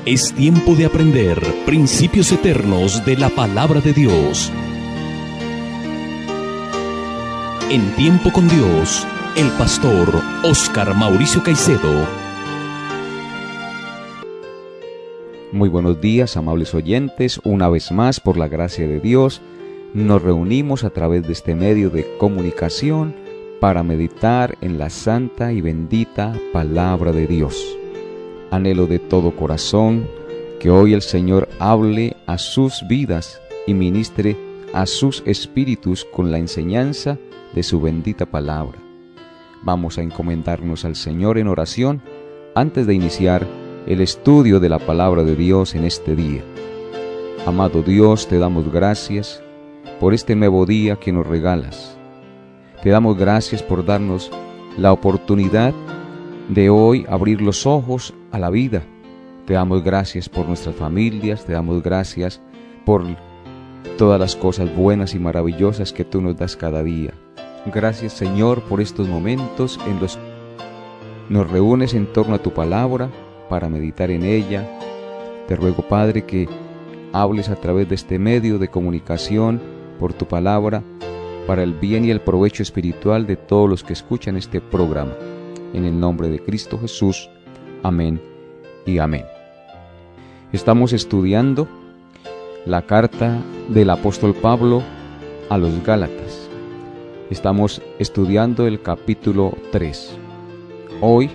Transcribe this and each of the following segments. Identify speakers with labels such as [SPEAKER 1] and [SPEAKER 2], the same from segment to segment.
[SPEAKER 1] Es tiempo de aprender principios eternos de la palabra de Dios. En Tiempo con Dios, el pastor Óscar Mauricio Caicedo.
[SPEAKER 2] Muy buenos días, amables oyentes. Una vez más, por la gracia de Dios, nos reunimos a través de este medio de comunicación para meditar en la santa y bendita palabra de Dios. Anhelo de todo corazón que hoy el Señor hable a sus vidas y ministre a sus espíritus con la enseñanza de su bendita palabra. Vamos a encomendarnos al Señor en oración antes de iniciar el estudio de la palabra de Dios en este día. Amado Dios, te damos gracias por este nuevo día que nos regalas. Te damos gracias por darnos la oportunidad de hoy abrir los ojos a la vida. Te damos gracias por nuestras familias, te damos gracias por todas las cosas buenas y maravillosas que tú nos das cada día. Gracias, Señor, por estos momentos en los que nos reúnes en torno a tu palabra para meditar en ella. Te ruego, Padre, que hables a través de este medio de comunicación por tu palabra para el bien y el provecho espiritual de todos los que escuchan este programa. En el nombre de Cristo Jesús. Amén y amén. Estamos estudiando la carta del apóstol Pablo a los Gálatas. Estamos estudiando el capítulo 3. Hoy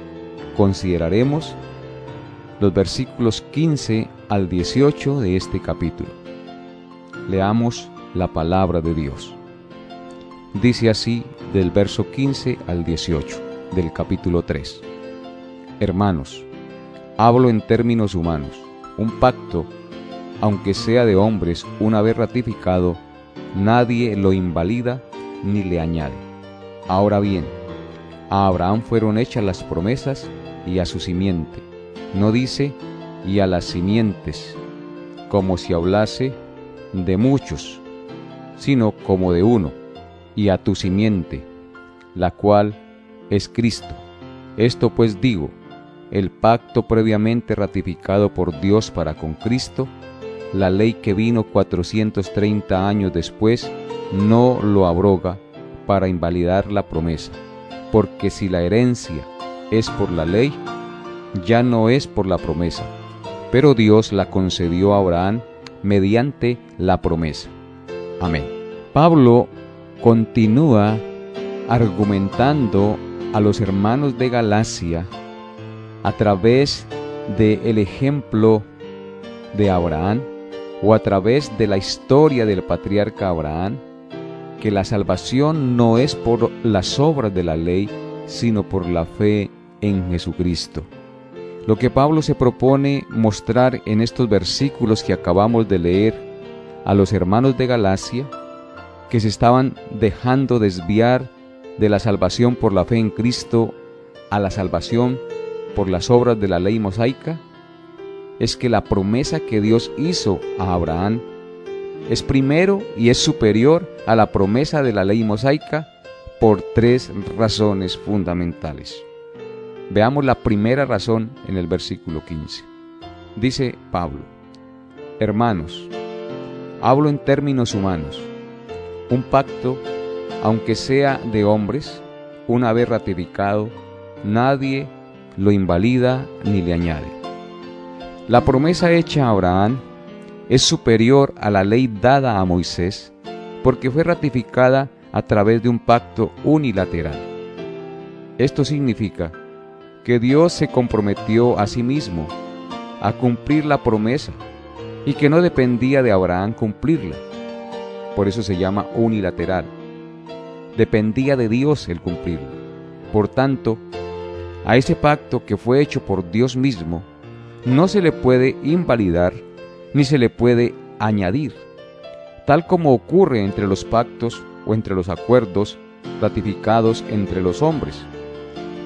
[SPEAKER 2] consideraremos los versículos 15 al 18 de este capítulo. Leamos la palabra de Dios. Dice así del verso 15 al 18 del capítulo 3. Hermanos, hablo en términos humanos. Un pacto, aunque sea de hombres, una vez ratificado, nadie lo invalida ni le añade. Ahora bien, a Abraham fueron hechas las promesas y a su simiente. No dice y a las simientes, como si hablase de muchos, sino como de uno, y a tu simiente, la cual es Cristo. Esto pues digo, el pacto previamente ratificado por Dios para con Cristo, la ley que vino 430 años después, no lo abroga para invalidar la promesa, porque si la herencia es por la ley, ya no es por la promesa, pero Dios la concedió a Abraham mediante la promesa. Amén. Pablo continúa argumentando a los hermanos de Galacia a través del ejemplo de Abraham o a través de la historia del patriarca Abraham, que la salvación no es por las obras de la ley, sino por la fe en Jesucristo. Lo que Pablo se propone mostrar en estos versículos que acabamos de leer a los hermanos de Galacia, que se estaban dejando desviar de la salvación por la fe en Cristo a la salvación por las obras de la ley mosaica, es que la promesa que Dios hizo a Abraham es primero y es superior a la promesa de la ley mosaica por tres razones fundamentales. Veamos la primera razón en el versículo 15. Dice Pablo: hermanos, hablo en términos humanos. Un pacto, aunque sea de hombres, una vez ratificado, nadie lo invalida ni le añade. La promesa hecha a Abraham es superior a la ley dada a Moisés, porque fue ratificada a través de un pacto unilateral. Esto significa que Dios se comprometió a sí mismo a cumplir la promesa y que no dependía de Abraham cumplirla. Por eso se llama unilateral. Dependía de Dios el cumplirlo. Por tanto, a ese pacto que fue hecho por Dios mismo, no se le puede invalidar ni se le puede añadir, tal como ocurre entre los pactos o entre los acuerdos ratificados entre los hombres.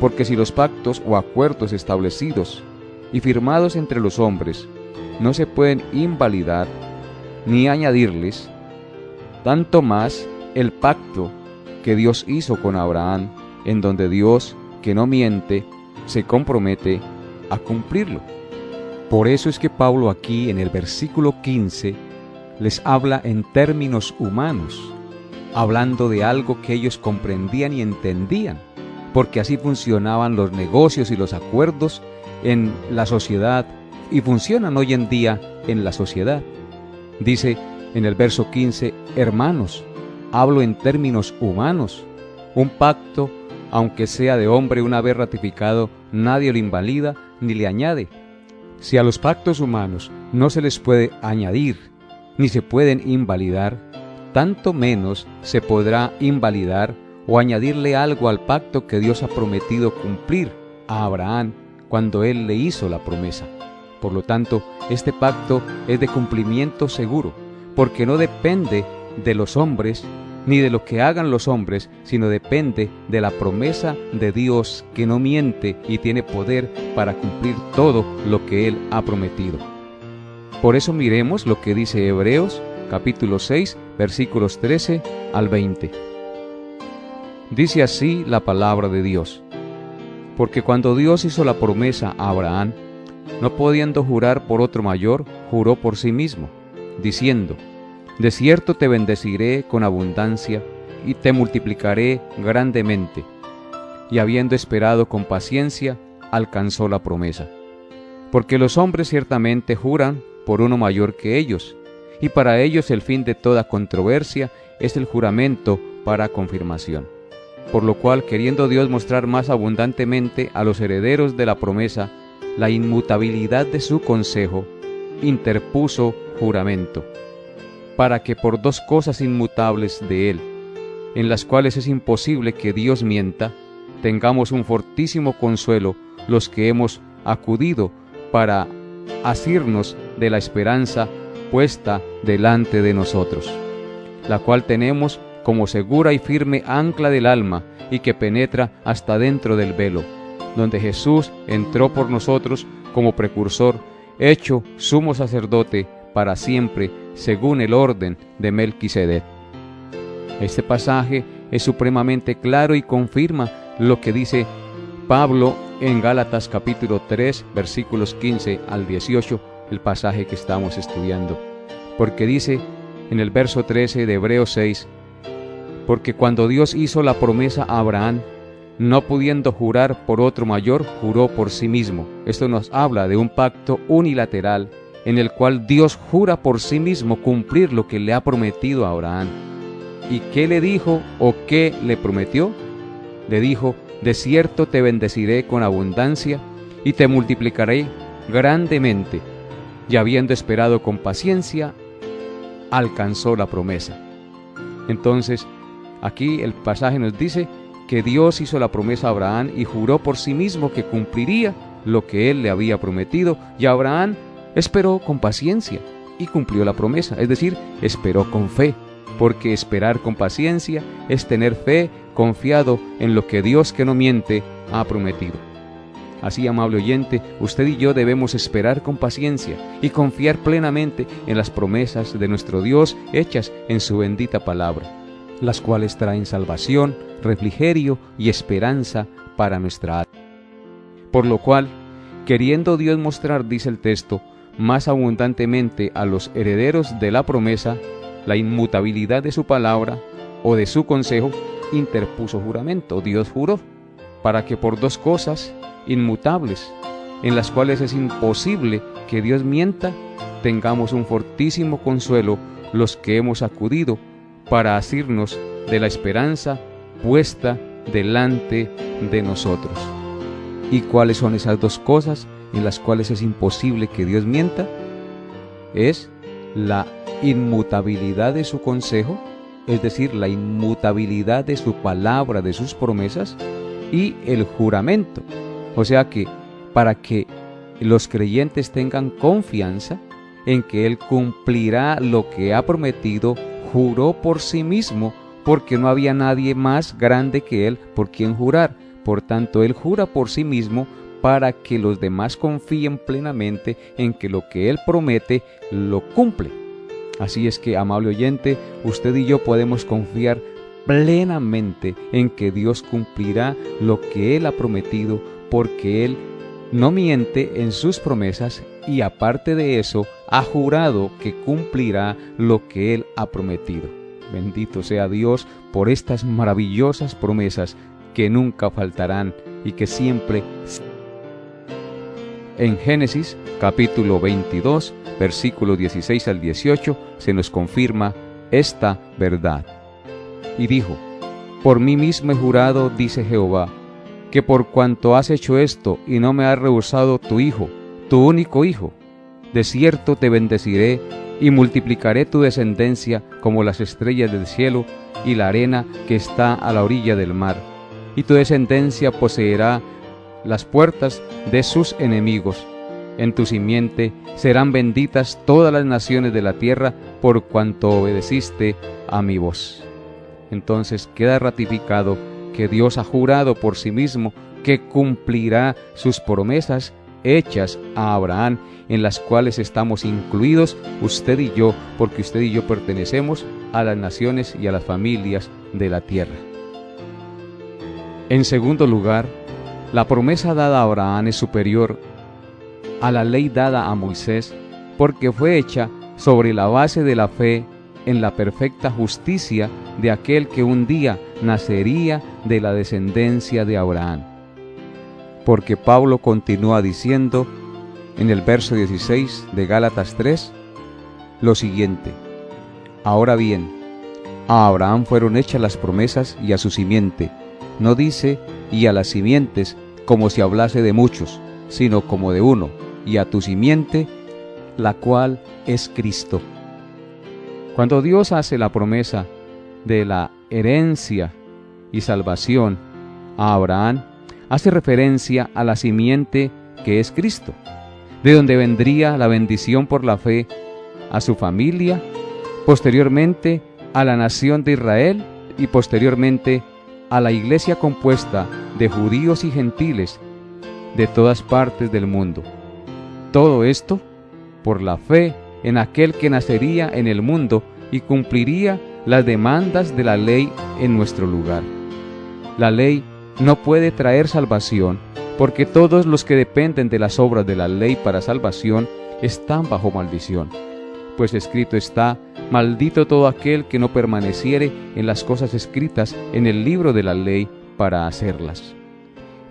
[SPEAKER 2] Porque si los pactos o acuerdos establecidos y firmados entre los hombres no se pueden invalidar ni añadirles, tanto más el pacto que Dios hizo con Abraham, en donde Dios, que no miente, se compromete a cumplirlo. Por eso es que Pablo aquí en el versículo 15 les habla en términos humanos, hablando de algo que ellos comprendían y entendían, porque así funcionaban los negocios y los acuerdos en la sociedad y funcionan hoy en día en la sociedad. Dice en el verso 15, hermanos, hablo en términos humanos. Un pacto, aunque sea de hombre una vez ratificado, nadie lo invalida ni le añade. Si a los pactos humanos no se les puede añadir ni se pueden invalidar, tanto menos se podrá invalidar o añadirle algo al pacto que Dios ha prometido cumplir a Abraham cuando Él le hizo la promesa. Por lo tanto, este pacto es de cumplimiento seguro, porque no depende de los hombres ni de lo que hagan los hombres, sino depende de la promesa de Dios que no miente y tiene poder para cumplir todo lo que Él ha prometido. Por eso miremos lo que dice Hebreos capítulo 6, versículos 13 al 20. Dice así la palabra de Dios: porque cuando Dios hizo la promesa a Abraham, no pudiendo jurar por otro mayor, juró por sí mismo, diciendo: de cierto te bendeciré con abundancia y te multiplicaré grandemente. Y habiendo esperado con paciencia, alcanzó la promesa. Porque los hombres ciertamente juran por uno mayor que ellos, y para ellos el fin de toda controversia es el juramento para confirmación. Por lo cual, queriendo Dios mostrar más abundantemente a los herederos de la promesa la inmutabilidad de su consejo, interpuso juramento, para que por dos cosas inmutables de Él, en las cuales es imposible que Dios mienta, tengamos un fortísimo consuelo los que hemos acudido para asirnos de la esperanza puesta delante de nosotros, la cual tenemos como segura y firme ancla del alma y que penetra hasta dentro del velo, donde Jesús entró por nosotros como precursor, hecho sumo sacerdote para siempre, según el orden de Melquisedec. Este pasaje es supremamente claro y confirma lo que dice Pablo en Gálatas capítulo 3, versículos 15 al 18, el pasaje que estamos estudiando. Porque dice en el verso 13 de Hebreos 6, porque cuando Dios hizo la promesa a Abraham, no pudiendo jurar por otro mayor, juró por sí mismo. Esto nos habla de un pacto unilateral en el cual Dios jura por sí mismo cumplir lo que le ha prometido a Abraham. ¿Y qué le dijo o qué le prometió? Le dijo: de cierto te bendeciré con abundancia y te multiplicaré grandemente. Y habiendo esperado con paciencia, alcanzó la promesa. Entonces, aquí el pasaje nos dice que Dios hizo la promesa a Abraham y juró por sí mismo que cumpliría lo que Él le había prometido, y Abraham esperó con paciencia y cumplió la promesa, es decir, esperó con fe, porque esperar con paciencia es tener fe confiado en lo que Dios, que no miente, ha prometido. Así, amable oyente, usted y yo debemos esperar con paciencia y confiar plenamente en las promesas de nuestro Dios hechas en su bendita palabra, las cuales traen salvación, refrigerio y esperanza para nuestra alma. Por lo cual, queriendo Dios mostrar, dice el texto, más abundantemente a los herederos de la promesa la inmutabilidad de su palabra o de su consejo, interpuso juramento. Dios juró para que por dos cosas inmutables, en las cuales es imposible que Dios mienta, tengamos un fortísimo consuelo los que hemos acudido para asirnos de la esperanza puesta delante de nosotros. ¿Y cuáles son esas dos cosas en las cuales es imposible que Dios mienta? Es la inmutabilidad de su consejo, es decir, la inmutabilidad de su palabra, de sus promesas, y el juramento. O sea que para que los creyentes tengan confianza en que Él cumplirá lo que ha prometido, juró por sí mismo, porque no había nadie más grande que Él por quien jurar. Por tanto, Él jura por sí mismo para que los demás confíen plenamente en que lo que Él promete lo cumple. Así es que, amable oyente, usted y yo podemos confiar plenamente en que Dios cumplirá lo que Él ha prometido, porque Él no miente en sus promesas y aparte de eso, ha jurado que cumplirá lo que Él ha prometido. Bendito sea Dios por estas maravillosas promesas que nunca faltarán y que siempre. En Génesis capítulo 22, versículos 16 al 18, se nos confirma esta verdad. Y dijo: por mí mismo he jurado, dice Jehová, que por cuanto has hecho esto y no me has rehusado tu hijo, tu único hijo, de cierto te bendeciré y multiplicaré tu descendencia como las estrellas del cielo y la arena que está a la orilla del mar, y tu descendencia poseerá las puertas de sus enemigos. En tu simiente serán benditas todas las naciones de la tierra por cuanto obedeciste a mi voz. Entonces queda ratificado que Dios ha jurado por sí mismo que cumplirá sus promesas hechas a Abraham, en las cuales estamos incluidos usted y yo, porque usted y yo pertenecemos a las naciones y a las familias de la tierra. En segundo lugar, la promesa dada a Abraham es superior a la ley dada a Moisés, porque fue hecha sobre la base de la fe en la perfecta justicia de aquel que un día nacería de la descendencia de Abraham. Porque Pablo continúa diciendo en el verso 16 de Gálatas 3 lo siguiente: ahora bien, a Abraham fueron hechas las promesas y a su simiente. No dice y a las simientes como si hablase de muchos, sino como de uno, y a tu simiente, la cual es Cristo. Cuando Dios hace la promesa de la herencia y salvación a Abraham, hace referencia a la simiente que es Cristo, de donde vendría la bendición por la fe a su familia, posteriormente a la nación de Israel y posteriormente a la iglesia compuesta de judíos y gentiles de todas partes del mundo. Todo esto por la fe en aquel que nacería en el mundo y cumpliría las demandas de la ley en nuestro lugar. La ley no puede traer salvación, porque todos los que dependen de las obras de la ley para salvación están bajo maldición. Pues escrito está: maldito todo aquel que no permaneciere en las cosas escritas en el libro de la ley para hacerlas.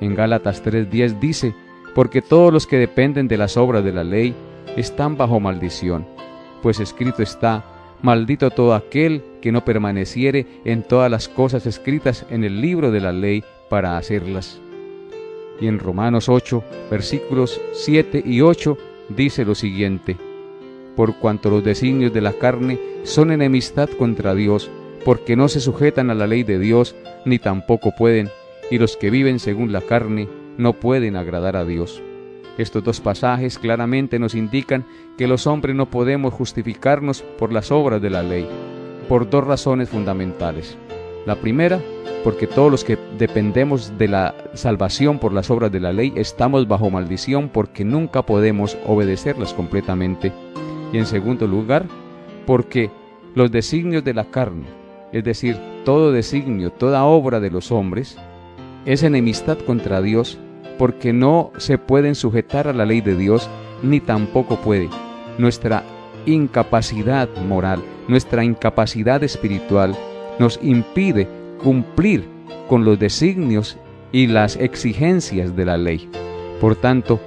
[SPEAKER 2] En Gálatas 3:10 dice: porque todos los que dependen de las obras de la ley están bajo maldición. Pues escrito está: maldito todo aquel que no permaneciere en todas las cosas escritas en el libro de la ley para hacerlas. Y en Romanos 8, versículos 7 y 8 dice lo siguiente: por cuanto los designios de la carne son enemistad contra Dios, porque no se sujetan a la ley de Dios, ni tampoco pueden, y los que viven según la carne no pueden agradar a Dios. Estos dos pasajes claramente nos indican que los hombres no podemos justificarnos por las obras de la ley, por dos razones fundamentales. La primera, porque todos los que dependemos de la salvación por las obras de la ley estamos bajo maldición, porque nunca podemos obedecerlas completamente. Y en segundo lugar, porque los designios de la carne, es decir, todo designio, toda obra de los hombres, es enemistad contra Dios, porque no se pueden sujetar a la ley de Dios, ni tampoco puede. Nuestra incapacidad moral, nuestra incapacidad espiritual nos impide cumplir con los designios y las exigencias de la ley. Por tanto,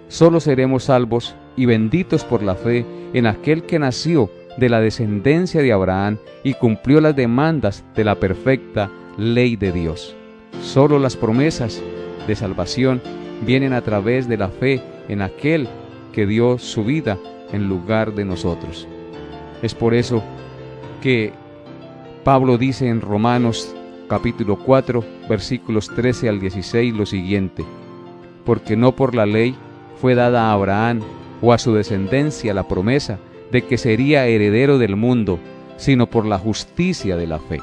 [SPEAKER 2] solo seremos salvos y benditos por la fe en aquel que nació de la descendencia de Abraham y cumplió las demandas de la perfecta ley de Dios. Solo las promesas de salvación vienen a través de la fe en aquel que dio su vida en lugar de nosotros. Es por eso que Pablo dice en Romanos capítulo 4, versículos 13 al 16 lo siguiente: porque no por la ley fue dada a Abraham o a su descendencia la promesa de que sería heredero del mundo, sino por la justicia de la fe.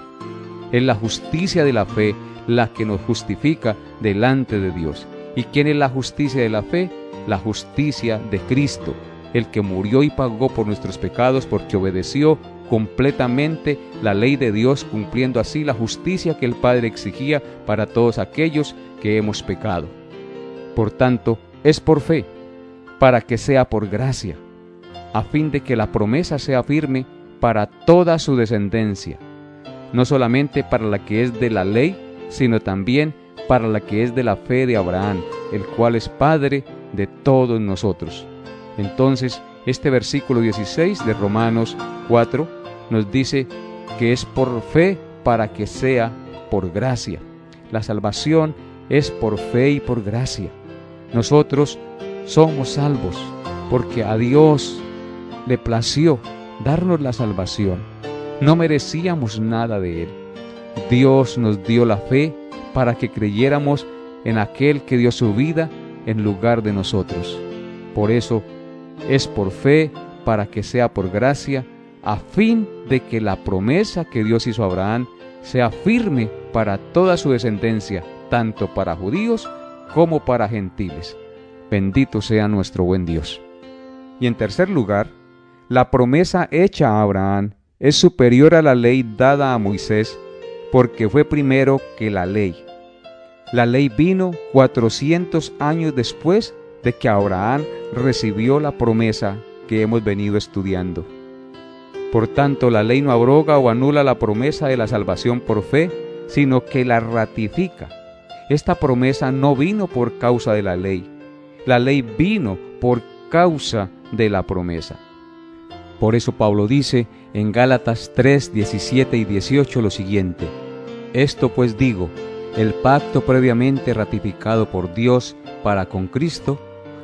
[SPEAKER 2] Es la justicia de la fe la que nos justifica delante de Dios. ¿Y quién es la justicia de la fe? La justicia de Cristo, el que murió y pagó por nuestros pecados, porque obedeció completamente la ley de Dios, cumpliendo así la justicia que el Padre exigía para todos aquellos que hemos pecado. Por tanto, es por fe. para que sea por gracia, a fin de que la promesa sea firme para toda su descendencia, no solamente para la que es de la ley, sino también para la que es de la fe de Abraham, el cual es Padre de todos nosotros. Entonces, este versículo 16 de Romanos 4 nos dice que es por fe para que sea por gracia. La salvación es por fe y por gracia. Nosotros somos salvos porque a Dios le plació darnos la salvación. No merecíamos nada de Él. Dios nos dio la fe para que creyéramos en aquel que dio su vida en lugar de nosotros. Por eso es por fe para que sea por gracia, a fin de que la promesa que Dios hizo a Abraham sea firme para toda su descendencia, tanto para judíos como para gentiles. Bendito sea nuestro buen Dios. Y en tercer lugar, la promesa hecha a Abraham es superior a la ley dada a Moisés, porque fue primero que la ley. La ley vino 400 años después de que Abraham recibió la promesa que hemos venido estudiando. Por tanto, la ley no abroga o anula la promesa de la salvación por fe, sino que la ratifica. Esta promesa no vino por causa de la ley vino por causa de la promesa. Por eso Pablo dice en Gálatas 3, 17 y 18 lo siguiente: esto pues digo, el pacto previamente ratificado por Dios para con Cristo,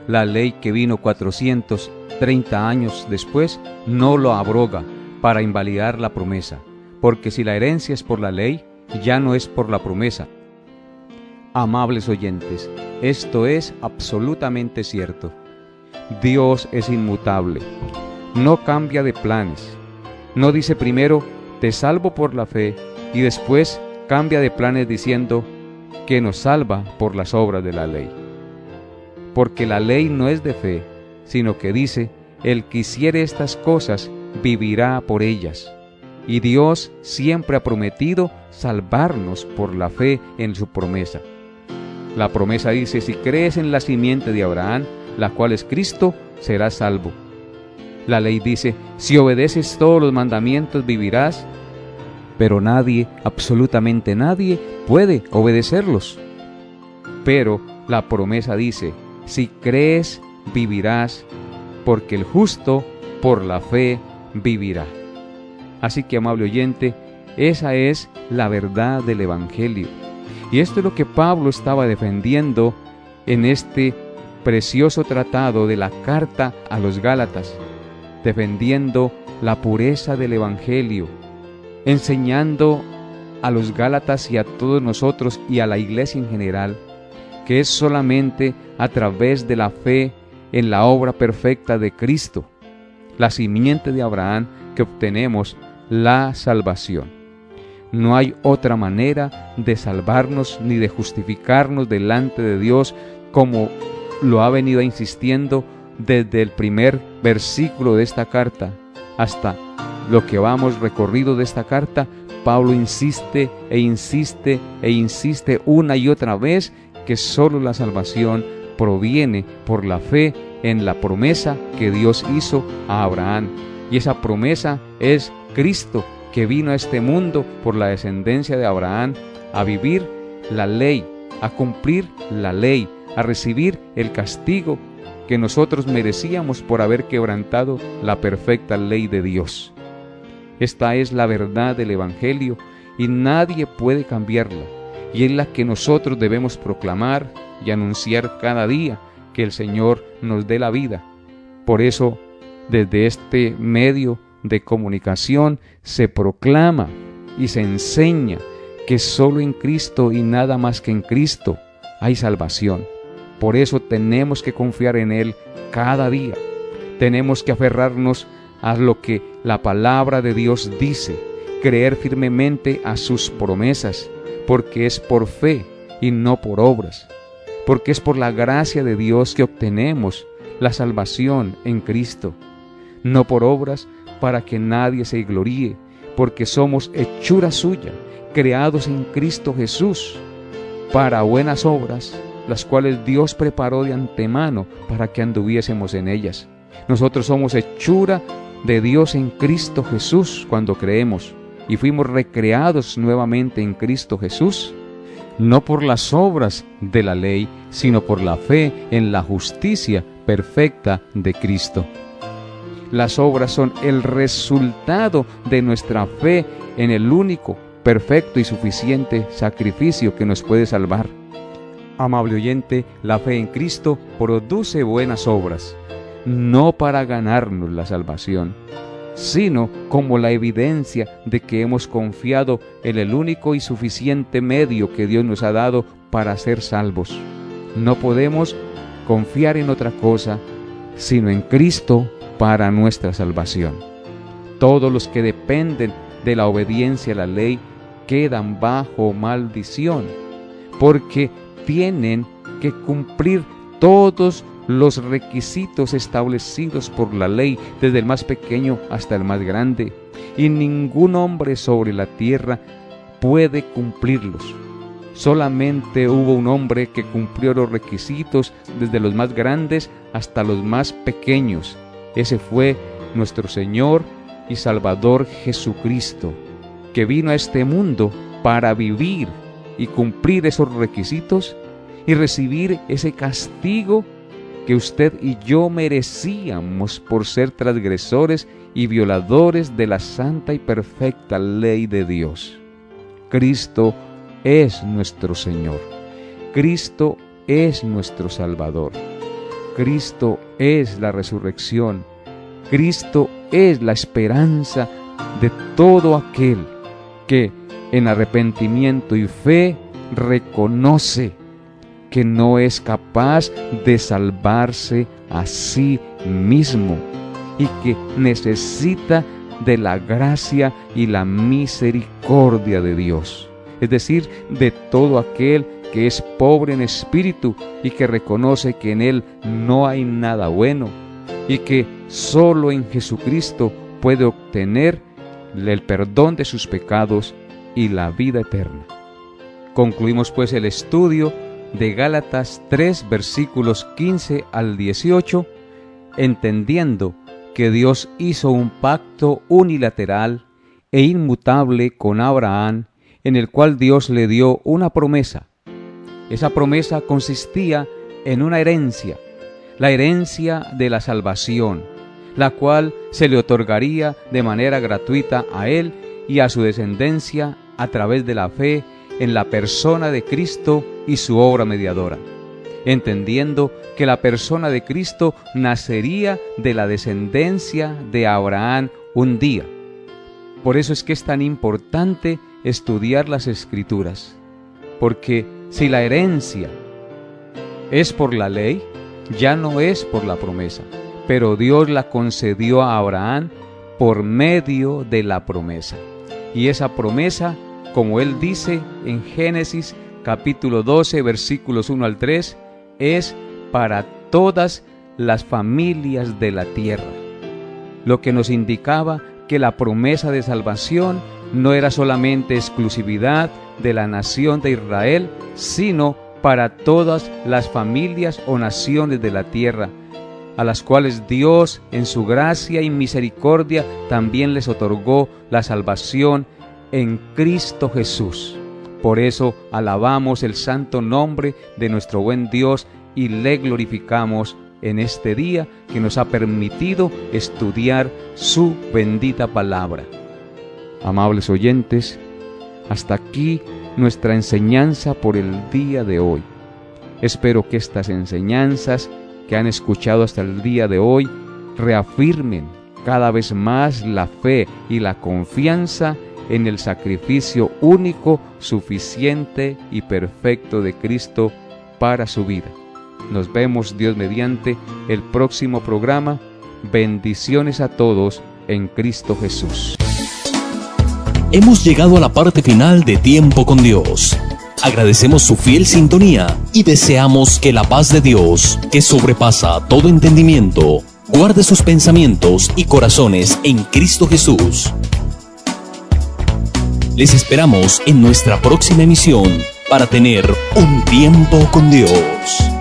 [SPEAKER 2] la ley que vino 430 años después, no lo abroga para invalidar la promesa, porque si la herencia es por la ley, ya no es por la promesa. Amables oyentes, esto es absolutamente cierto. Dios es inmutable, no cambia de planes. No dice primero, te salvo por la fe, y después cambia de planes diciendo que nos salva por las obras de la ley. Porque la ley no es de fe, sino que dice, el que hiciere estas cosas vivirá por ellas. Y Dios siempre ha prometido salvarnos por la fe en su promesa. La promesa dice, si crees en la simiente de Abraham, la cual es Cristo, serás salvo. La ley dice, si obedeces todos los mandamientos vivirás, pero nadie, absolutamente nadie, puede obedecerlos. Pero la promesa dice, si crees, vivirás, porque el justo por la fe vivirá. Así que, amable oyente, esa es la verdad del Evangelio. Y esto es lo que Pablo estaba defendiendo en este precioso tratado de la carta a los Gálatas, defendiendo la pureza del Evangelio, enseñando a los Gálatas y a todos nosotros y a la iglesia en general, que es solamente a través de la fe en la obra perfecta de Cristo, la simiente de Abraham, que obtenemos la salvación. No hay otra manera de salvarnos ni de justificarnos delante de Dios, como lo ha venido insistiendo desde el primer versículo de esta carta hasta lo que vamos recorrido de esta carta. Pablo insiste e insiste e insiste una y otra vez que solo la salvación proviene por la fe en la promesa que Dios hizo a Abraham. Y esa promesa es Cristo, que vino a este mundo por la descendencia de Abraham a vivir la ley, a cumplir la ley, a recibir el castigo que nosotros merecíamos por haber quebrantado la perfecta ley de Dios. Esta es la verdad del Evangelio y nadie puede cambiarla, y es la que nosotros debemos proclamar y anunciar cada día que el Señor nos dé la vida. Por eso, desde este medio de comunicación se proclama y se enseña que solo en Cristo y nada más que en Cristo hay salvación. Por eso tenemos que confiar en Él cada día. Tenemos que aferrarnos a lo que la palabra de Dios dice, creer firmemente a sus promesas, porque es por fe y no por obras, porque es por la gracia de Dios que obtenemos la salvación en Cristo, no por obras, para que nadie se gloríe, porque somos hechura suya, creados en Cristo Jesús, para buenas obras, las cuales Dios preparó de antemano para que anduviésemos en ellas. Nosotros somos hechura de Dios en Cristo Jesús cuando creemos y fuimos recreados nuevamente en Cristo Jesús, no por las obras de la ley, sino por la fe en la justicia perfecta de Cristo. Las obras son el resultado de nuestra fe en el único, perfecto y suficiente sacrificio que nos puede salvar. Amable oyente, la fe en Cristo produce buenas obras, no para ganarnos la salvación, sino como la evidencia de que hemos confiado en el único y suficiente medio que Dios nos ha dado para ser salvos. No podemos confiar en otra cosa, sino en Cristo para nuestra salvación. Todos los que dependen de la obediencia a la ley quedan bajo maldición, porque tienen que cumplir todos los requisitos establecidos por la ley, desde el más pequeño hasta el más grande, y ningún hombre sobre la tierra puede cumplirlos. Solamente hubo un hombre que cumplió los requisitos desde los más grandes hasta los más pequeños. Ese fue nuestro Señor y Salvador Jesucristo, que vino a este mundo para vivir y cumplir esos requisitos y recibir ese castigo que usted y yo merecíamos por ser transgresores y violadores de la santa y perfecta ley de Dios. Cristo es nuestro Señor. Cristo es nuestro Salvador. Cristo es la resurrección. Cristo es la esperanza de todo aquel que en arrepentimiento y fe reconoce que no es capaz de salvarse a sí mismo y que necesita de la gracia y la misericordia de Dios, es decir, de todo aquel que es pobre en espíritu y que reconoce que en él no hay nada bueno y que solo en Jesucristo puede obtener el perdón de sus pecados y la vida eterna. Concluimos pues el estudio de Gálatas 3, versículos 15 al 18, entendiendo que Dios hizo un pacto unilateral e inmutable con Abraham, en el cual Dios le dio una promesa. Esa promesa consistía en una herencia, la herencia de la salvación, la cual se le otorgaría de manera gratuita a él y a su descendencia a través de la fe en la persona de Cristo y su obra mediadora, entendiendo que la persona de Cristo nacería de la descendencia de Abraham un día. Por eso es que es tan importante estudiar las Escrituras, porque si la herencia es por la ley, ya no es por la promesa, pero Dios la concedió a Abraham por medio de la promesa. Y esa promesa, como él dice en Génesis capítulo 12, versículos 1 al 3, es para todas las familias de la tierra, lo que nos indicaba que la promesa de salvación no era solamente exclusividad de la nación de Israel, sino para todas las familias o naciones de la tierra, a las cuales Dios, en su gracia y misericordia, también les otorgó la salvación en Cristo Jesús. Por eso alabamos el santo nombre de nuestro buen Dios y le glorificamos en este día que nos ha permitido estudiar su bendita palabra. Amables oyentes, hasta aquí nuestra enseñanza por el día de hoy. Espero que estas enseñanzas que han escuchado hasta el día de hoy reafirmen cada vez más la fe y la confianza en el sacrificio único, suficiente y perfecto de Cristo para su vida. Nos vemos, Dios mediante, el próximo programa. Bendiciones a todos en Cristo Jesús.
[SPEAKER 1] Hemos llegado a la parte final de Tiempo con Dios. Agradecemos su fiel sintonía y deseamos que la paz de Dios, que sobrepasa todo entendimiento, guarde sus pensamientos y corazones en Cristo Jesús. Les esperamos en nuestra próxima emisión para tener un tiempo con Dios.